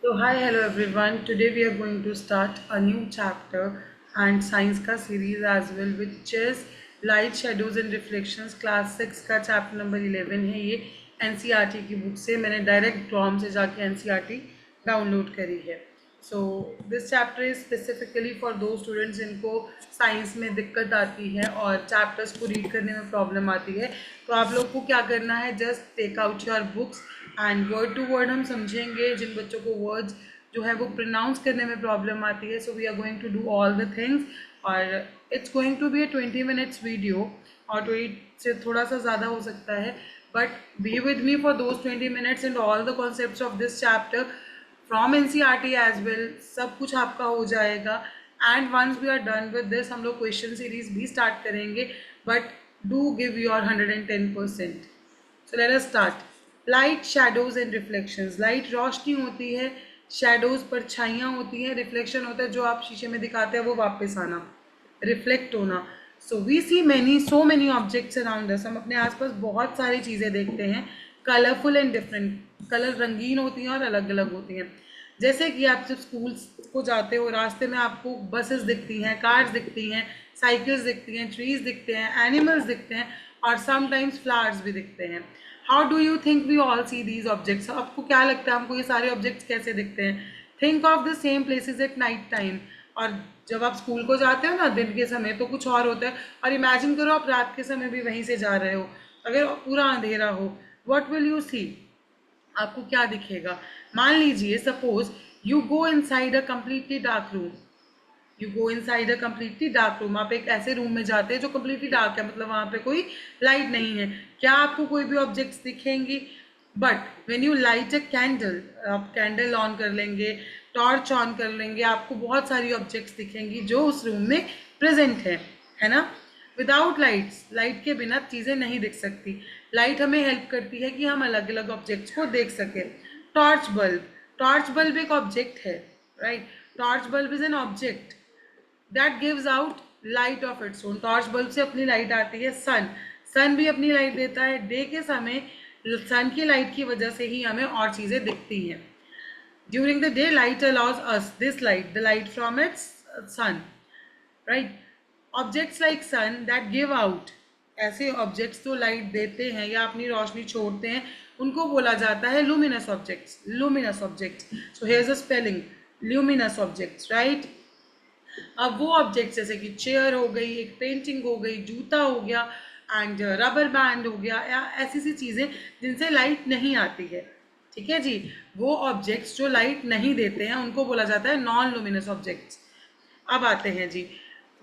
So hi, hello everyone. Today we are going to start a new chapter and science का series as well, which is light, shadows and reflections. Class 6 का chapter number 11 है ये. NCERT की book से मैंने direct Chrome से जाके NCERT download करी है. So this chapter is specifically for दो स्टूडेंट्स जिनको साइंस में दिक्कत आती है और चैप्टर्स को रीड करने में प्रॉब्लम आती है. तो आप लोग को क्या करना है, just take out your books and word to word हम समझेंगे. जिन बच्चों को वर्ड्स जो है वो प्रोनाउंस करने में प्रॉब्लम आती है, so we are going to do all the things. और it's going to be a 20 minutes video, और 20 से थोड़ा सा ज़्यादा हो सकता है, but be with me for those 20 minutes and all the concepts of this chapter from NCERT as well. सब कुछ आपका हो जाएगा. And once we are done with this हम लोग क्वेश्चन सीरीज भी स्टार्ट करेंगे, but do give your 110%. So let us start. Light, shadows and reflections. Light रोशनी होती है, शैडोज परछाइयाँ होती हैं, रिफ्लेक्शन होता है जो आप शीशे में दिखाते हैं वो वापस आना, रिफ्लेक्ट होना. So we see so many objects around us. हम अपने आसपास बहुत सारी चीज़ें देखते हैं, कलरफुल एंड डिफरेंट. कलर रंगीन होती हैं और अलग अलग होती हैं. जैसे कि आप जब स्कूल को जाते हो, रास्ते में आपको बसेस दिखती हैं, कार्स दिखती हैं, साइकिल्स दिखती हैं, ट्रीज दिखते हैं, एनिमल्स दिखते हैं और समटाइम्स फ्लावर्स भी दिखते हैं. How do you think we all see these objects? आपको क्या लगता है हमको ये सारे ऑब्जेक्ट्स कैसे दिखते हैं? Think of the same places at night time. और जब आप स्कूल को जाते हो ना दिन के समय तो कुछ और होता है, और इमेजिन करो आप रात के समय भी वहीं से जा रहे हो, अगर पूरा अंधेरा हो, व्हाट विल यू सी? आपको क्या दिखेगा? मान लीजिए suppose you go inside a completely dark room. You go inside a completely dark room. आप एक ऐसे रूम में जाते हैं जो कम्प्लीटली डार्क है, मतलब वहाँ पे कोई लाइट नहीं है. क्या आपको कोई भी ऑब्जेक्ट्स दिखेंगी? But when you light a candle, आप कैंडल ऑन कर लेंगे, टॉर्च ऑन कर लेंगे, आपको बहुत सारी ऑब्जेक्ट्स दिखेंगी जो उस रूम में प्रेजेंट है ना. विदाउट लाइट्स, लाइट के बिना चीज़ें नहीं दिख सकती. लाइट हमें हेल्प करती है कि हम अलग अलग ऑब्जेक्ट्स को देख सकें. Torch bulb. टॉर्च बल्ब एक ऑब्जेक्ट है, right. Torch bulb is an object that gives out light of its own. Torch bulb से अपनी लाइट आती है. सन, सन भी अपनी लाइट देता है. डे के समय सन की लाइट की वजह से ही हमें और चीज़ें दिखती हैं. During the day light allows us this light, the light from its sun, right. Objects like sun that give out, ऐसे ऑब्जेक्ट्स तो लाइट देते हैं या अपनी रोशनी छोड़ते हैं, उनको बोला जाता है luminous objects. Luminous objects. So here is a spelling, luminous objects, right. अब वो ऑब्जेक्ट्स जैसे कि चेयर हो गई, एक पेंटिंग हो गई, जूता हो गया एंड रबर बैंड हो गया, या ऐसी सी चीज़ें जिनसे लाइट नहीं आती है, ठीक है जी. वो ऑब्जेक्ट्स जो लाइट नहीं देते हैं उनको बोला जाता है नॉन लुमिनस ऑब्जेक्ट्स. अब आते हैं जी,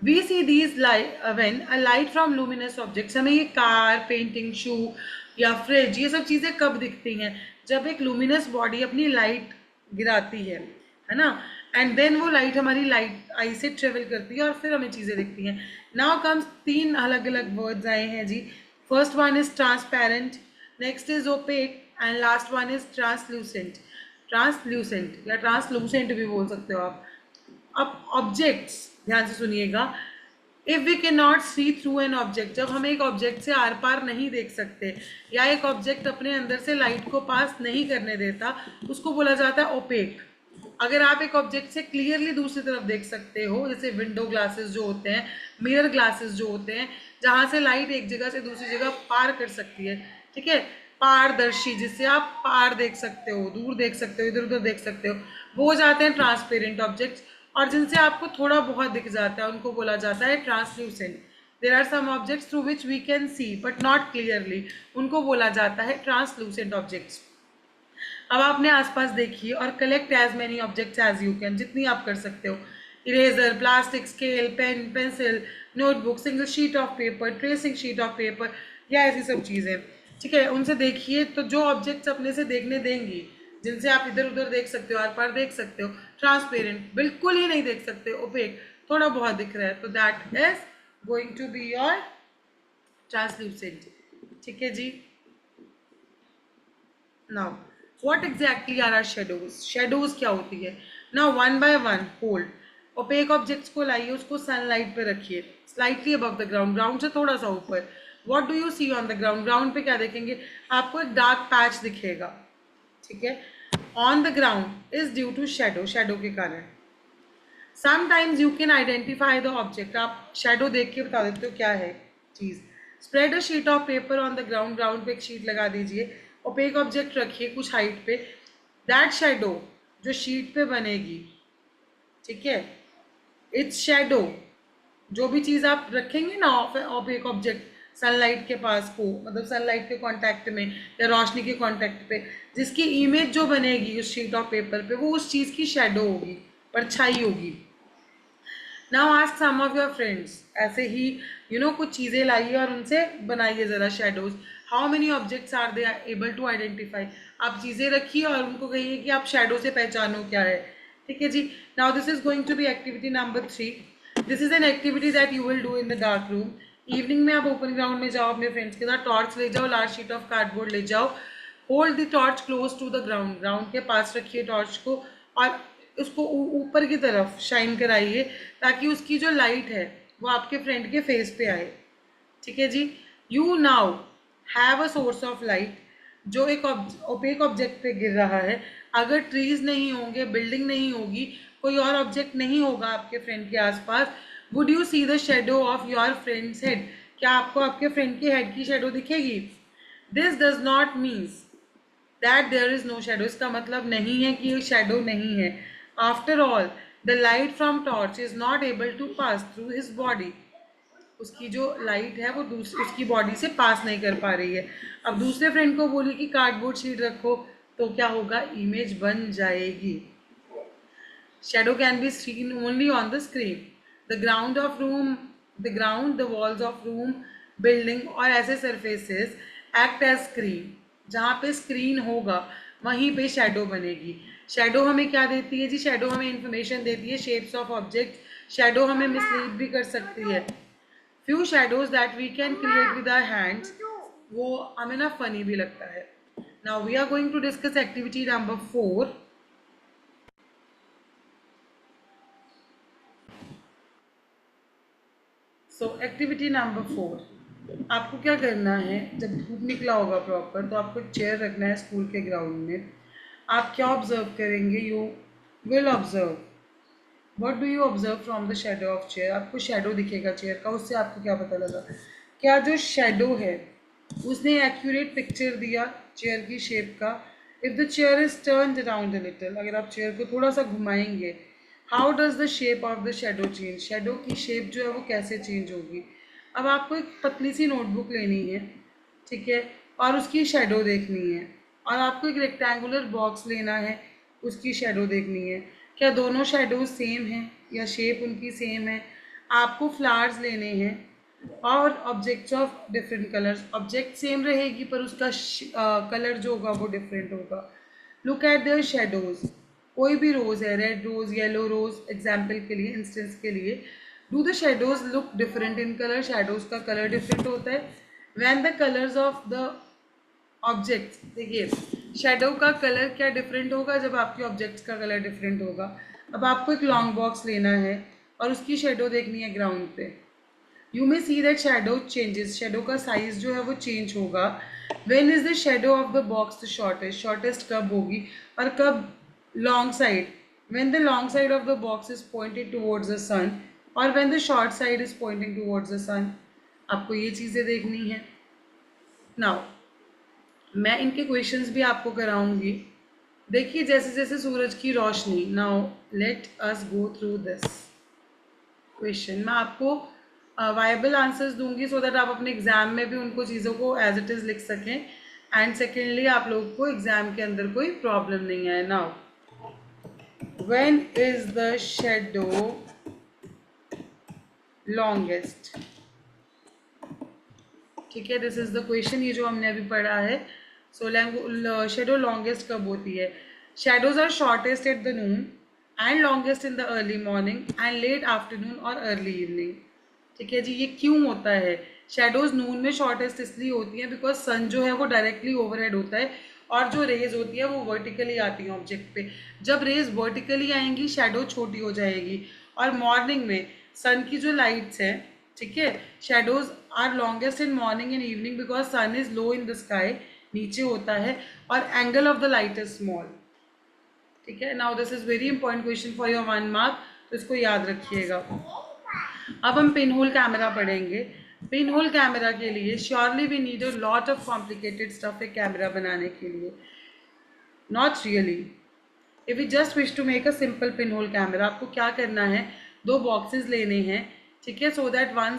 we see these light when a light from luminous objects. हमें ये कार, पेंटिंग, शू या फ्रिज, ये सब चीज़ें कब दिखती हैं? जब एक लुमिनस बॉडी अपनी लाइट गिराती है ना. एंड देन वो लाइट हमारी लाइट आई से ट्रेवल करती है और फिर हमें चीज़ें दिखती हैं. नाउ कम्स, तीन अलग अलग वर्ड्स आए हैं जी. First one is transparent, next is opaque and last one is translucent. Translucent या ट्रांसलूसेंट भी बोल सकते हो आप. अब ऑब्जेक्ट्स ध्यान से सुनिएगा. If we can not see through an object, जब हम एक ऑब्जेक्ट से आर पार नहीं देख सकते या एक ऑब्जेक्ट अपने अंदर से लाइट को पास नहीं करने देता, उसको बोला जाता है ओपेक. अगर आप एक ऑब्जेक्ट से क्लियरली दूसरी तरफ देख सकते हो, जैसे विंडो ग्लासेस जो होते हैं, मिरर ग्लासेस जो होते हैं, जहाँ से लाइट एक जगह से दूसरी जगह पार कर सकती है, ठीक है. पारदर्शी, जिससे आप पार देख सकते हो, दूर देख सकते हो, इधर उधर देख सकते हो, वो हो जाते हैं ट्रांसपेरेंट ऑब्जेक्ट्स. और जिनसे आपको थोड़ा बहुत दिख जाता है उनको बोला जाता है translucent. There are some objects through which we can see but not clearly, उनको बोला जाता है ट्रांसल्यूसेंट ऑब्जेक्ट्स. अब आपने आसपास देखिए और collect as many objects as you can, जितनी आप कर सकते हो. Eraser, plastic, scale, pen, pencil, notebook, single sheet of paper, tracing sheet of paper, या ऐसी सब चीज़ें, ठीक है. उनसे देखिए तो जो ऑब्जेक्ट्स अपने से देखने देंगी, जिनसे आप इधर उधर देख सकते हो, आर पार देख सकते हो. ट्रांसपेरेंट, बिल्कुल ही नहीं देख सकते. ओपेक, थोड़ा बहुत दिख रहा है, तो that is going to be your translucent, ठीक है जी. Now what exactly are our shadows? shadows क्या होती है? now one by one hold opaque objects को लाइए, उसको सनलाइट पे रखिए, slightly above the ground, ground से थोड़ा सा ऊपर. what do you see on the ground? Ground पे क्या देखेंगे? आपको एक डार्क पैच दिखेगा, ठीक है. On the ground is due to shadow, shadow के कारण। Sometimes you can identify the object, आप शेडो देख के बता देते हो क्या है चीज़। Spread a sheet of paper on the ground, ground पे एक शीट लगा दीजिए, ओपेक ऑब्जेक्ट रखिए कुछ हाइट पे, दैट शेडो जो शीट पे बनेगी, ठीक है, इट्स शेडो, जो भी चीज़ आप रखेंगे ना ओपेक ऑब्जेक्ट सनलाइट के पास को, मतलब सनलाइट के कांटेक्ट में या रोशनी के कांटेक्ट पे, जिसकी इमेज जो बनेगी उस शीट ऑफ पेपर पे, वो उस चीज़ की शेडो होगी, परछाई होगी। Now ask some of your friends, ऐसे ही कुछ चीज़ें लाइए और उनसे बनाइए ज़रा shadows. How many objects are they able to identify, आप चीज़ें रखिए और उनको कहिए कि आप शेडो से पहचानो क्या है, ठीक है जी। Now this is going to be activity number 3। This is an activity that you will do in the dark room. Evening में आप ओपन ग्राउंड में जाओ, अपने फ्रेंड्स के साथ टॉर्च ले जाओ, लार्ज शीट ऑफ कार्डबोर्ड ले जाओ, hold the torch close to the ground, ground के पास रखिए टॉर्च को और उसको ऊपर की तरफ शाइन कराइए ताकि उसकी जो लाइट है वो आपके फ्रेंड के फेस पे आए, ठीक है जी। You now have a source of light जो एक ओपेक ऑब्जेक्ट पे गिर रहा है। अगर ट्रीज नहीं होंगे, बिल्डिंग नहीं होगी, कोई और ऑब्जेक्ट नहीं होगा आपके फ्रेंड के आसपास, would you see the shadow of your friend's head, क्या आपको आपके फ्रेंड के हेड की शेडो दिखेगी? This does not means that there is no shadow, इसका मतलब नहीं है कि शेडो नहीं है। After all the light from torch is not able to pass through his body, उसकी जो लाइट है वो दूसरी उसकी बॉडी से पास नहीं कर पा रही है। अब दूसरे फ्रेंड को बोलिए कि कार्डबोर्ड शीट रखो, तो क्या होगा, इमेज बन जाएगी। Shadow can be seen only on the screen, the ground of room, the ground, the walls of room, building और ऐसे सरफेसेस एक्ट एज स्क्रीन, जहाँ पे स्क्रीन होगा वहीं पे शेडो बनेगी। शेडो हमें क्या देती है जी? शेडो हमें इंफॉर्मेशन देती है, शेप्स ऑफ ऑब्जेक्ट। शेडो हमें मिसलीड भी कर सकती है। Few shadows that we can create with our hands, वो हमें ना फनी भी लगता है। Now we are going to discuss activity number 4। So activity number 4, आपको क्या करना है, जब धूप निकला होगा प्रॉपर तो आपको एक चेयर रखना है स्कूल के ग्राउंड में। आप क्या ऑब्जर्व करेंगे? You will observe, what do you observe from the shadow of chair? आपको शेडो दिखेगा चेयर का, उससे आपको क्या पता लगा? क्या जो शेडो है उसने एक्यूरेट पिक्चर दिया चेयर की शेप का? If the chair is turned around a little, अगर आप चेयर को थोड़ा सा घुमाएंगे, how does the shape of the shadow change, shadow की शेप जो है वो कैसे चेंज होगी? अब आपको एक पतली सी नोटबुक लेनी है, ठीक है, और उसकी शेडो देखनी है, और आपको एक रेक्टेंगुलर बॉक्स लेना है, उसकी शेडो देखनी है। क्या दोनों शेडोज सेम हैं या शेप उनकी सेम है? आपको फ्लावर्स लेने हैं और objects of different colours, object same रहेगी पर उसका कलर जो होगा वो डिफरेंट होगा। लुक एट देयर शेडोज, कोई भी रोज है, रेड रोज, येलो रोज, एग्जाम्पल के लिए, इंस्टेंस के लिए, do the shadows look different in colour? Shadows का कलर डिफरेंट होता है। When the colours of the objects, देखिए शेडो का कलर क्या डिफरेंट होगा? जब आपके ऑब्जेक्ट्स का कलर डिफरेंट होगा। अब आपको एक लॉन्ग बॉक्स लेना है और उसकी शेडो देखनी है ग्राउंड पे। You may see that shadow changes, shadow का साइज जो है वो चेंज होगा। When is the shadow of the box the shortest, shortest कब होगी और कब long side? When the long side of the box is pointed towards the sun, और when the short side is pointing towards the sun. आपको ये चीज़ें देखनी है। नाउ मैं इनके क्वेश्चंस भी आपको कराऊंगी। देखिए जैसे जैसे सूरज की रोशनी, now let us go through this question. मैं आपको वायबल आंसर्स दूंगी सो दैट आप अपने एग्जाम में भी उनको चीज़ों को एज इट इज़ लिख सकें, एंड सेकेंडली आप लोगों को एग्जाम के अंदर कोई प्रॉब्लम नहीं आए। Now when is the shadow longest? ठीक है, दिस इज द क्वेश्चन, ये जो हमने अभी पढ़ा है। सो शेडो लॉन्गेस्ट कब होती है? Shadows are shortest at the noon and longest in the early morning and late afternoon और अर्ली इवनिंग। ठीक है जी, ये क्यों होता है? शेडोज नून में शॉर्टेस्ट इसलिए होती हैं बिकॉज सन जो है वो डायरेक्टली ओवरहेड होता है और जो रेज होती है वो वर्टिकली आती हैं ऑब्जेक्ट पे। जब रेज वर्टिकली आएंगी शेडो छोटी हो जाएगी, और मॉर्निंग में सन की जो लाइट्स हैं, ठीक है, shadows are longest in morning and evening because sun is low in the sky, नीचे होता है, और angle of the light is small. ठीक है। Now this is very important question for your 1 mark, तो इसको याद रखिएगा। अब हम पिन होल कैमरा पढ़ेंगे। पिन होल कैमरा के लिए surely we need a lot of complicated stuff एक कैमरा बनाने के लिए। Not really. If you just wish to make a simple pin hole camera, आपको क्या करना है, 2 बॉक्सेस लेने हैं, ठीक है, so that one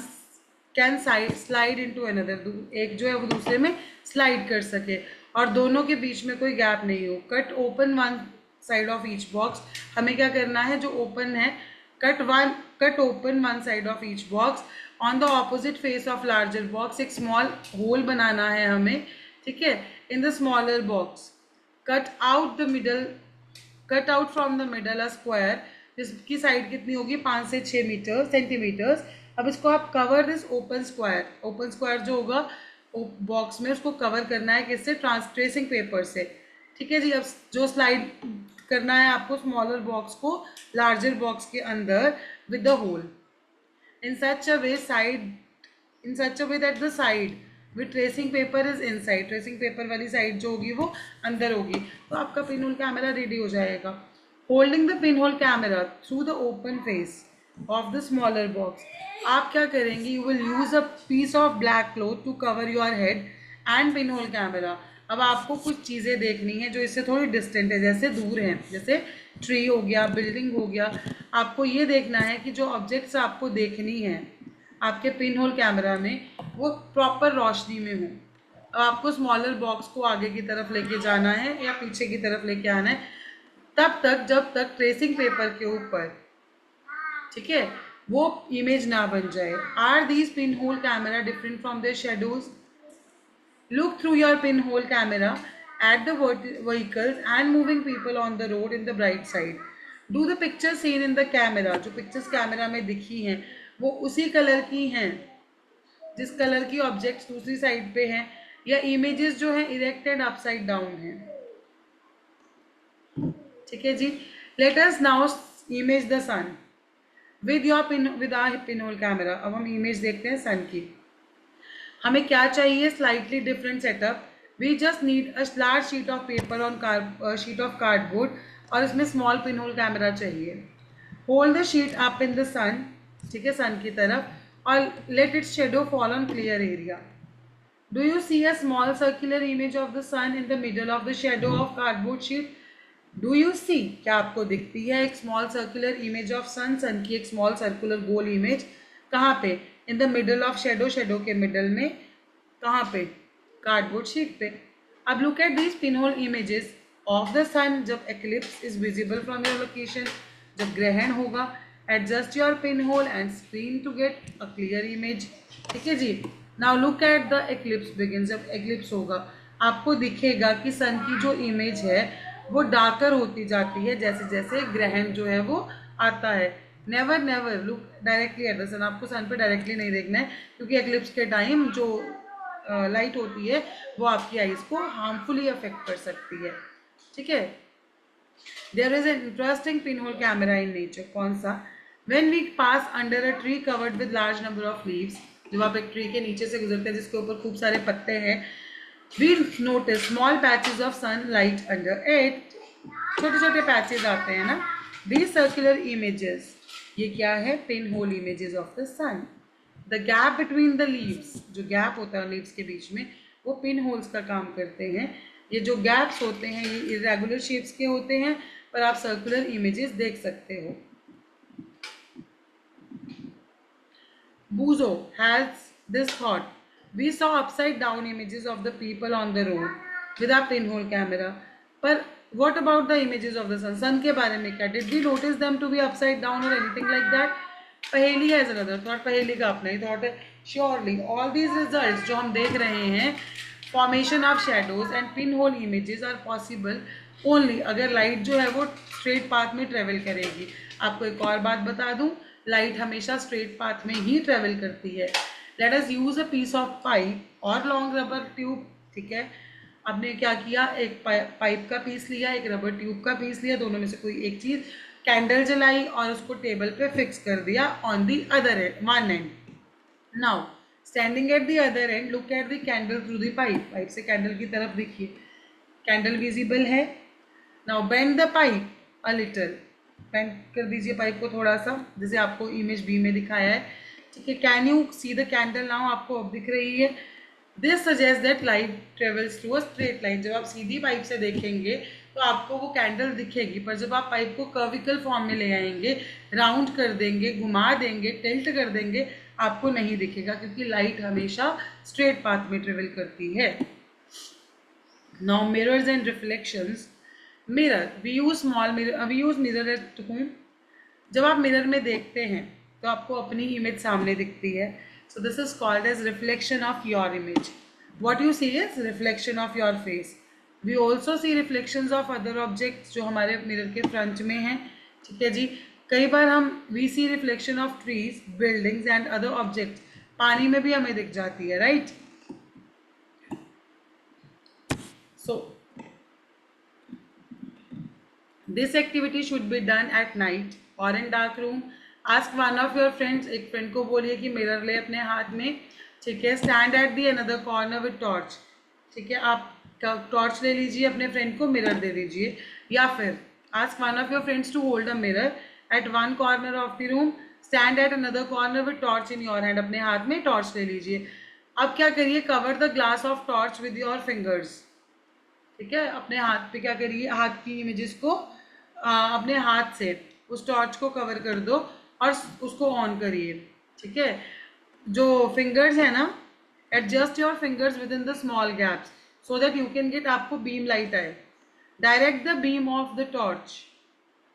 can slide into another, एक जो है वो दूसरे में स्लाइड कर सके और दोनों के बीच में कोई गैप नहीं हो। Cut open one side of each box, हमें क्या करना है, जो ओपन है cut open one side of each box. On the opposite face of larger box एक स्मॉल होल बनाना है हमें, ठीक है। In the smaller box cut out from the middle a square, जिसकी साइड कितनी होगी, 5 से 6 मीटर सेंटीमीटर्स। अब इसको आप कवर दिस ओपन स्क्वायर जो होगा बॉक्स में, उसको कवर करना है किससे, ट्रेसिंग पेपर से, ठीक है जी। अब जो स्लाइड करना है आपको स्मॉलर बॉक्स को लार्जर बॉक्स के अंदर with the hole in such a way that the side with tracing paper is inside, tracing paper वाली साइड जो होगी वो अंदर होगी, तो आपका पिन होल कैमरा रेडी हो जाएगा। Holding the pin hole camera through the open face of the smaller box, आप क्या करेंगे, you will use a piece of black cloth to cover your head and pin hole camera. अब आपको कुछ चीज़ें देखनी है जो इससे थोड़ी डिस्टेंट है, जैसे दूर हैं, जैसे ट्री हो गया, बिल्डिंग हो गया। आपको ये देखना है कि जो ऑब्जेक्ट्स आपको देखनी है आपके पिन होल कैमरा में वो प्रॉपर रोशनी में हो। अब आपको स्मॉलर बॉक्स को आगे की तरफ लेके जाना है या पीछे की तरफ लेके आना है, तब तक जब तक ट्रेसिंग पेपर के ऊपर, ठीक है, वो इमेज ना बन जाए। Are these pin hole camera different from their shadows? Look through your pinhole camera at the vehicles and moving people on the road in the bright side. Do the pictures seen in the camera, जो pictures camera में दिखी हैं वो उसी colour की हैं जिस colour की ऑब्जेक्ट्स दूसरी साइड पे हैं, या इमेजेस जो हैं इरेक्टेड अपसाइड डाउन हैं, ठीक है जी। Let us now image the sun with our pinhole camera. अब हम इमेज देखते हैं सन की। हमें क्या चाहिए, slightly different setup. We just need a large sheet of paper on sheet of cardboard, और इसमें स्मॉल पिन होल कैमरा चाहिए। Hold the sheet up in the sun, ठीक है, सन की तरफ, और let it shadow fall on clear area. Do you see a small circular image of the sun in the middle of the shadow of cardboard sheet? Do you see, क्या आपको दिखती है एक small circular image of sun, sun की एक small circular गोल image, कहाँ पे, in the middle of shadow, shadow के मिडल में, कहाँ पे, कार्डबोर्ड शीट पे। अब look at these pin hole images of the sun जब eclipse is visible from your location, जब ग्रहण होगा, adjust your pin hole and screen to get a clear image, ठीक है जी। Now look at the eclipse begin, जब eclipse होगा आपको दिखेगा कि सन की जो इमेज है वो डार्कर होती जाती है जैसे जैसे ग्रहण जो है वो आता है। Never never look directly at the sun, आपको सन पे डायरेक्टली नहीं देखना है, क्योंकि एक्लिप्स के टाइम जो लाइट होती है वो आपकी आईज को हार्मफुली अफेक्ट कर सकती है, ठीक है। There is an interesting pin hole camera in nature, कौन सा, when we pass under a tree covered with large number of leaves, जब आप एक ट्री के नीचे से गुजरते हैं जिसके ऊपर खूब सारे पत्ते हैं, we notice small patches of sunlight under it, छोटे छोटे पैचेस आते हैं ना, दीज सर्कुलर इमेजेस, ये क्या है, pin hole images of the sun. The gap between the leaves, जो गैप होता है लीव्स के बीच में, वो पिन होल्स का काम करते हैं। ये जो गैप्स होते हैं ये इरेगुलर शेप्स के होते हैं, पर आप सर्कुलर इमेजेस देख सकते हो। Buzo has this thought: we saw upside down images of the people on the road with our pinhole camera. But what about the images of the sun? Sun के बारे में क्या? Did we notice them to be upside down or anything like that? पहेली has another thought. पहेली का अपना ही thought है. Surely all these results जो हम देख रहे हैं, formation of shadows and pinhole images are possible only अगर लाइट जो है वो स्ट्रेट पाथ में ट्रेवल करेगी। आपको एक और बात बता दूं, लाइट हमेशा स्ट्रेट पाथ में ही ट्रेवल करती है। Let us use a piece of pipe और लॉन्ग रबर ट्यूब, ठीक है। आपने क्या किया, एक पाइप का पीस लिया, एक रबर ट्यूब का पीस लिया, दोनों में से कोई एक चीज, कैंडल जलाई और उसको टेबल पे फिक्स कर दिया on the other and, one and. Now standing at the other and look at the candle through the pipe, pipe से कैंडल की तरफ देखिए, कैंडल विजिबल है। Now bend the pipe a little, bend कर दीजिए pipe को थोड़ा सा, जैसे आपको इमेज बी में दिखाया है, ठीक है। Can you see the candle now, आपको अब दिख रही है। This suggest that light travels through a straight line, जब आप सीधी पाइप से देखेंगे तो आपको वो कैंडल दिखेगी, पर जब आप पाइप को कर्विकल फॉर्म में ले आएंगे, राउंड कर देंगे, घुमा देंगे, टिल्ट कर देंगे, आपको नहीं दिखेगा, क्योंकि लाइट हमेशा स्ट्रेट पाथ में ट्रेवल करती है। Now mirrors and reflections. Mirror, we use small mirror, we use mirror at home. जब आप मिरर में देखते हैं तो आपको अपनी इमेज सामने दिखती है, so this is called as reflection of your image. What you see is reflection of your face. We also see reflection of other objects जो हमारे मिरर के फ्रंट में हैं, ठीक है जी। कई बार हम we see reflection of trees, buildings and other objects, पानी में भी हमें दिख जाती है, right. So this activity should be done at night or in dark room. Ask one of your friends, एक फ्रेंड को बोलिए कि मिरर ले अपने हाथ में, ठीक है। Stand at the another corner with torch, ठीक है। आप टॉर्च ले लीजिए, अपने फ्रेंड को मिरर दे दीजिए, या फिर ask one of your friends to hold a mirror at one corner of the room, stand at another corner with torch in your hand, अपने हाथ में टॉर्च ले लीजिए। अब क्या करिए, cover the glass of torch with your fingers, ठीक है। अपने हाथ पे क्या करिए, हाथ की इमेजेस को अपने हाथ से उस टॉर्च को कवर कर दो और उसको ऑन करिए, ठीक है। जो फिंगर्स है ना, adjust your fingers within the small gaps so that you can get, आपको बीम लाइट आए। Direct the beam of the torch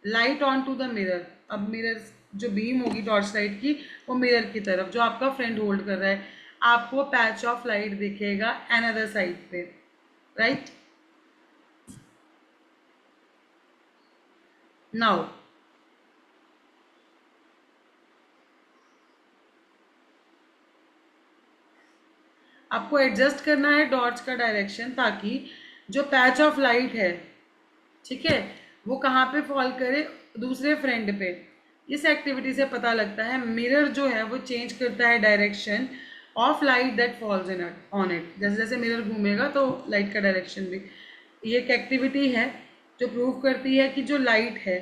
light on to the mirror. अब मिरर जो बीम होगी टॉर्च लाइट की, वो mirror की तरफ जो आपका फ्रेंड होल्ड कर रहा है, आपको पैच ऑफ लाइट दिखेगा अनदर साइड पे, राइट। नाउ आपको एडजस्ट करना है टॉर्च का डायरेक्शन, ताकि जो पैच ऑफ लाइट है, ठीक है, वो कहाँ पे फॉल करे, दूसरे फ्रेंड पे। इस एक्टिविटी से पता लगता है मिरर जो है वो चेंज करता है direction of light that falls in on it. जैसे जैसे मिरर घूमेगा तो लाइट का डायरेक्शन भी। ये एक एक्टिविटी है जो प्रूव करती है कि जो लाइट है,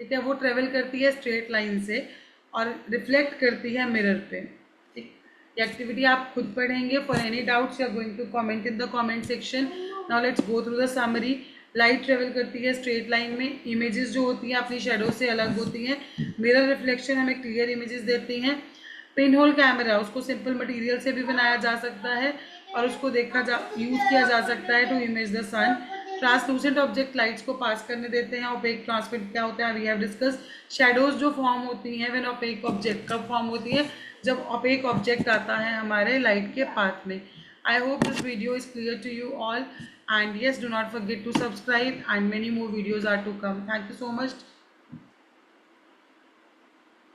ठीक है, वो ट्रेवल करती है स्ट्रेट लाइन से और रिफ्लेक्ट करती है मिरर पे, ठीक। ये एक्टिविटी आप खुद पढ़ेंगे। For any doubts you are going to comment in the comment section. Now let's go through the summary. Light travel करती है स्ट्रेट लाइन में, इमेजेस जो होती हैं अपनी शेडो से अलग होती हैं, मिरर रिफ्लेक्शन हमें क्लियर इमेजेस देती हैं। पिन होल कैमरा, उसको सिंपल मटेरियल से भी बनाया जा सकता है और उसको यूज़ किया जा सकता है to image the sun. Translucent object lights को पास करने देते हैं। ओपेक ट्रांसपेरेंट क्या होता है, वी हैव डिस्कस। शैडोज जो फॉर्म होती हैं व्हेन ओपेक ऑब्जेक्ट, कब फॉर्म होती है, जब ओपेक ऑब्जेक्ट आता है हमारे लाइट के पाथ में। I hope this video is clear to you all, and yes, do not forget to subscribe, and many more videos are to come. Thank you so much.